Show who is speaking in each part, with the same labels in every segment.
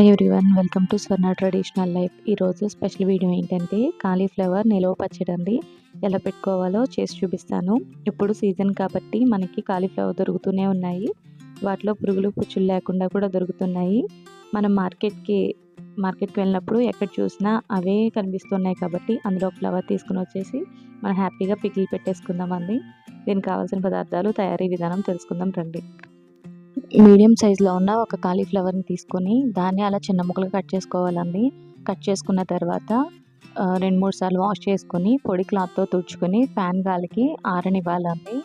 Speaker 1: Hi everyone, welcome to Swarna traditional life. ఈరోజు special video ఏంటంటే cauliflower నిలవ పచ్చడి అండి. ఎలా పెట్టుకోవాలో చేసి చూపిస్తాను. ఇప్పుడు సీజన్ కాబట్టి మనకి కాలీఫ్లవర్ దొరుకుతూనే ఉన్నాయి. వాటిలో పురుగులు పుచ్చులు లేకుండా కూడా దొరుకుతున్నాయి. మనం మార్కెట్కి వెళ్ళినప్పుడు ఎక్కడ చూసినా అవే కనిపిస్తున్నాయి కాబట్టి అందులో ఫ్లవర్ తీసుకుని వచ్చేసి మనం హ్యాపీగా పికిల్ పెట్టేసుకుందామండి. దీనికి కావాల్సిన పదార్థాలు, తయారీ విధానం తెలుసుకుందాం రండి. మీడియం సైజులో ఉన్న ఒక కాలీఫ్లవర్ని తీసుకొని దాన్ని అలా చిన్న ముక్కలు కట్ చేసుకోవాలండి. కట్ చేసుకున్న తర్వాత 2-3 సార్లు వాష్ చేసుకొని పొడి క్లాత్తో తుడుచుకొని ఫ్యాన్ గాలికి ఆరనివ్వాలండి.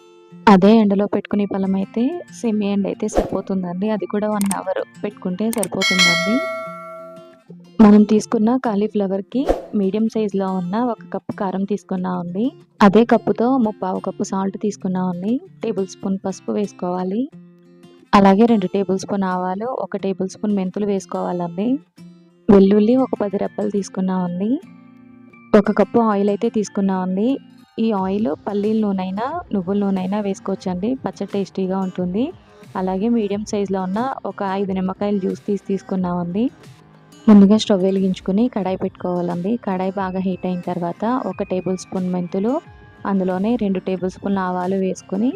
Speaker 1: అదే ఎండలో పెట్టుకునే ఫలం అయితే సెమీ ఎండ్ అయితే సరిపోతుందండి. అది కూడా 1 అవర్ పెట్టుకుంటే సరిపోతుందండి. మనం తీసుకున్న కాలీఫ్లవర్కి మీడియం సైజులో ఉన్న 1 కప్పు కారం తీసుకున్నామండి. అదే కప్పుతో 3/4 కప్పు సాల్ట్ తీసుకున్నామండి. టేబుల్ స్పూన్ పసుపు వేసుకోవాలి. అలాగే 2 టేబుల్ స్పూన్ ఆవాలు, 1 టేబుల్ స్పూన్ మెంతులు వేసుకోవాలండి. వెల్లుల్లి ఒక 10 రెబ్బలు తీసుకున్నామండి. 1 కప్పు ఆయిల్ అయితే తీసుకున్నామండి. ఈ ఆయిల్ పల్లీల నూనె, నువ్వుల నూనె వేసుకోవచ్చండి. పచ్చడి టేస్టీగా ఉంటుంది. అలాగే మీడియం సైజులో ఉన్న ఒక 5 నిమ్మకాయల జ్యూస్ తీసుకున్నామండి. ముందుగా స్టవ్ వెలిగించుకొని కడాయి పెట్టుకోవాలండి. కడాయి బాగా హీట్ అయిన తర్వాత 1 టేబుల్ స్పూన్ మెంతులు, అందులోనే 2 టేబుల్ స్పూన్ల ఆవాలు వేసుకొని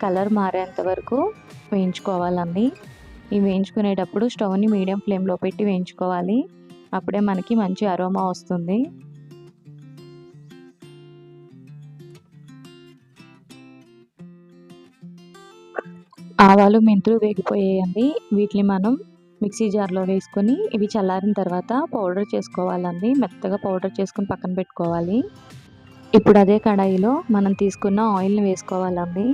Speaker 1: కలర్ మారేంత వరకు వేయించుకోవాలండి. ఈ వేయించుకునేటప్పుడు స్టవ్ని మీడియం ఫ్లేమ్లో పెట్టి వేయించుకోవాలి. అప్పుడే మనకి మంచి అరోమా వస్తుంది. ఆవాలు, మెంతులు వేగిపోయాయండి. వీటిని మనం మిక్సీ జార్లో వేసుకొని ఇవి చల్లారిన తర్వాత పౌడర్ చేసుకోవాలండి. మెత్తగా పౌడర్ చేసుకొని పక్కన పెట్టుకోవాలి. ఇప్పుడు అదే కడాయిలో మనం తీసుకున్న ఆయిల్ని వేసుకోవాలండి.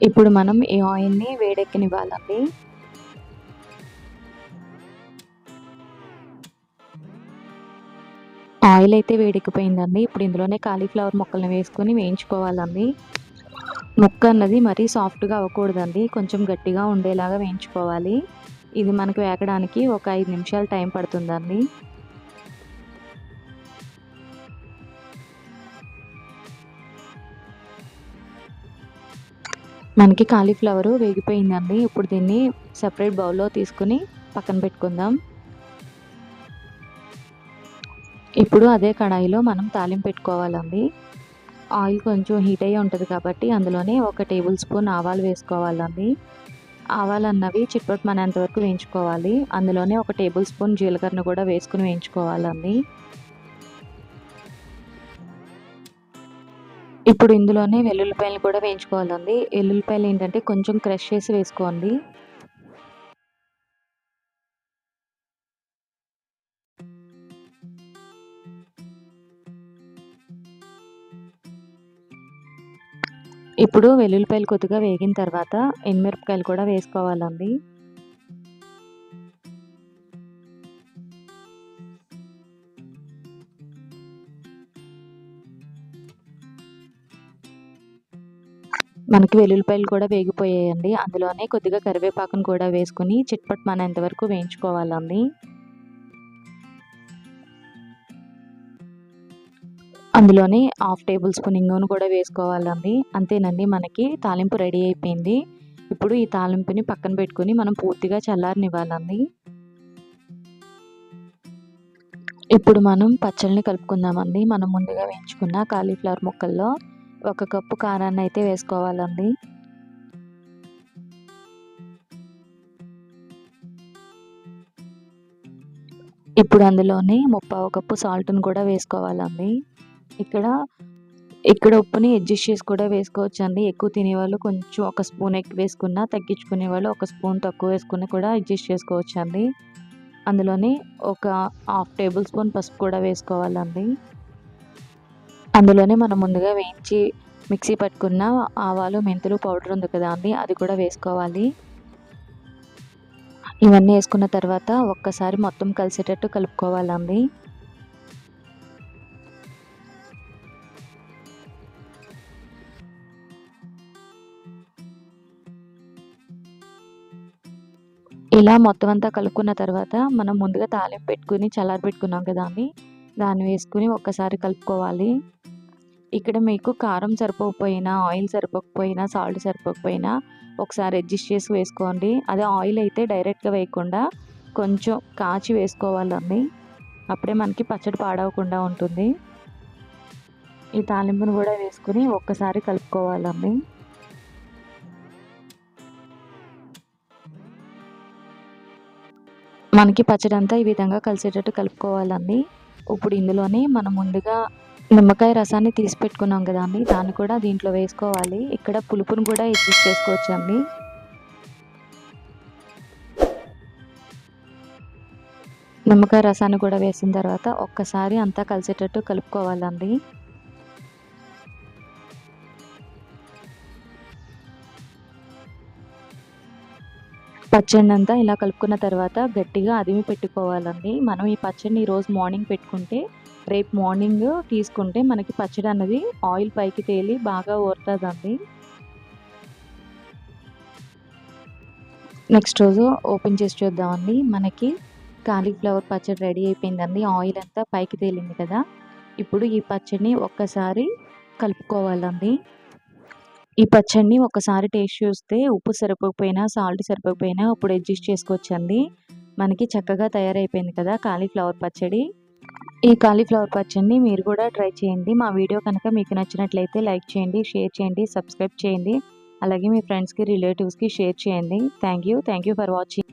Speaker 1: ఇప్పుడు మనం ఈ ఆయిల్ని వేడెక్కనివ్వాలండి. ఆయిల్ అయితే వేడెక్కిపోయిందండి. ఇప్పుడు ఇందులోనే కాలీఫ్లవర్ ముక్కల్ని వేసుకొని వేయించుకోవాలండి. ముక్క అన్నది మరీ సాఫ్ట్గా అవ్వకూడదండి, కొంచెం గట్టిగా ఉండేలాగా వేయించుకోవాలి. ఇది మనకు వేగడానికి ఒక 5 నిమిషాలు టైం పడుతుందండి. మనకి కాలీఫ్లవర్ వేగిపోయిందండి. ఇప్పుడు దీన్ని సెపరేట్ బౌల్లో తీసుకుని పక్కన పెట్టుకుందాం. ఇప్పుడు అదే కడాయిలో మనం తాలింపు పెట్టుకోవాలండి. ఆయిల్ కొంచెం హీట్ అయ్యి ఉంటుంది కాబట్టి అందులోనే 1 టేబుల్ స్పూన్ ఆవాలు వేసుకోవాలండి. ఆవాలు అన్నవి చిట్పటమనేంత వరకు వేయించుకోవాలి. అందులోనే 1 టేబుల్ స్పూన్ జీలకర్రను కూడా వేసుకుని వేయించుకోవాలండి. ఇప్పుడు ఇందులోనే వెల్లుల్లిపాయలు కూడా వేయించుకోవాలండి. వెల్లుల్లిపాయలు ఏంటంటే కొంచెం క్రష్ చేసి వేసుకోండి. ఇప్పుడు వెల్లుల్లిపాయలు కొద్దిగా వేగిన తర్వాత ఎండుమిరపకాయలు కూడా వేసుకోవాలండి. మనకి వెల్లుల్లిపాయలు కూడా వేగిపోయాయండి. అందులోనే కొద్దిగా కరివేపాకును కూడా వేసుకుని చిట్పటమనేంత వరకు వేయించుకోవాలండి. అందులోనే 1/2 టేబుల్ స్పూన్ ఇంగువను కూడా వేసుకోవాలండి. అంతేనండి, మనకి తాలింపు రెడీ అయిపోయింది. ఇప్పుడు ఈ తాలింపుని పక్కన పెట్టుకుని మనం పూర్తిగా చల్లారనివ్వాలండి. ఇప్పుడు మనం పచ్చళ్ళని కలుపుకుందామండి. మనం ముందుగా వేయించుకున్న కాలీఫ్లవర్ ముక్కల్లో 1 కప్పు కారాన్ని అయితే వేసుకోవాలండి. ఇప్పుడు అందులోనే 3/4 కప్పు సాల్ట్ను కూడా వేసుకోవాలండి. ఇక్కడ ఉప్పుని అడ్జస్ట్ చేసి కూడా వేసుకోవచ్చండి. ఎక్కువ తినేవాళ్ళు కొంచెం 1 స్పూన్ ఎక్కువ వేసుకున్నా, తగ్గించుకునే వాళ్ళు 1 స్పూన్ తక్కువ వేసుకుని కూడా అడ్జస్ట్ చేసుకోవచ్చండి. అందులోనే ఒక 1/2 టేబుల్ స్పూన్ పసుపు కూడా వేసుకోవాలండి. అందులోనే మనం ముందుగా వేయించి మిక్సీ పట్టుకున్న ఆవాలు, మెంతులు పౌడర్ ఉంది కదా అండి, అది కూడా వేసుకోవాలి. ఇవన్నీ వేసుకున్న తర్వాత ఒక్కసారి మొత్తం కలిసేటట్టు కలుపుకోవాలండి. ఇలా మొత్తం అంతా కలుపుకున్న తర్వాత మనం ముందుగా తాలింపు పెట్టుకుని చల్లారి పెట్టుకున్నాం కదా అండి, దాన్ని వేసుకుని ఒక్కసారి కలుపుకోవాలి. ఇక్కడ మీకు కారం సరిపోకపోయినా, ఆయిల్ సరిపోకపోయినా, సాల్ట్ సరిపోకపోయినా ఒకసారి అడ్జస్ట్ చేసి వేసుకోండి. అదే ఆయిల్ అయితే డైరెక్ట్గా వేయకుండా కొంచెం కాచి వేసుకోవాలండి. అప్పుడే మనకి పచ్చడి పాడవకుండా ఉంటుంది. ఈ తాలింపును కూడా వేసుకుని ఒక్కసారి కలుపుకోవాలండి. మనకి పచ్చడి అంతా ఈ విధంగా కలిసేటట్టు కలుపుకోవాలండి. ఇప్పుడు ఇందులోనే మనం ముందుగా నిమ్మకాయ రసాన్ని తీసి పెట్టుకున్నాం కదండి, దాన్ని కూడా దీంట్లో వేసుకోవాలి. ఇక్కడ పులుపును కూడా అడ్జస్ట్ చేసుకోవచ్చండి. నిమ్మకాయ రసాన్ని కూడా వేసిన తర్వాత ఒక్కసారి అంతా కలిసేటట్టు కలుపుకోవాలండి. పచ్చడిని అంతా ఇలా కలుపుకున్న తర్వాత గట్టిగా అదిమి పెట్టుకోవాలండి. మనం ఈ పచ్చడిని ఈరోజు మార్నింగ్ పెట్టుకుంటే రేపు మార్నింగ్ తీసుకుంటే మనకి పచ్చడి అన్నది ఆయిల్ పైకి తేలి బాగా ఊరుతుందండి. నెక్స్ట్ రోజు ఓపెన్ చేసి చూద్దామండి. మనకి కాలీఫ్లవర్ పచ్చడి రెడీ అయిపోయిందండి. ఆయిల్ అంతా పైకి తేలింది కదా. ఇప్పుడు ఈ పచ్చడిని ఒక్కసారి కలుపుకోవాలండి. ఈ పచ్చడిని ఒకసారి టేస్ట్ చూస్తే ఉప్పు సరిపోకపోయినా, సాల్ట్ సరిపోకపోయినా అప్పుడు అడ్జస్ట్ చేసుకోవచ్చండి. మనకి చక్కగా తయారైపోయింది కదా కాలీఫ్లవర్ పచ్చడి. ఈ కాలీఫ్లవర్ పచ్చడిని మీరు కూడా ట్రై చేయండి. మా వీడియో కనుక మీకు నచ్చినట్లయితే లైక్ చేయండి, షేర్ చేయండి, సబ్స్క్రైబ్ చేయండి. అలాగే మీ ఫ్రెండ్స్కి, రిలేటివ్స్కి షేర్ చేయండి. Thank you for watching.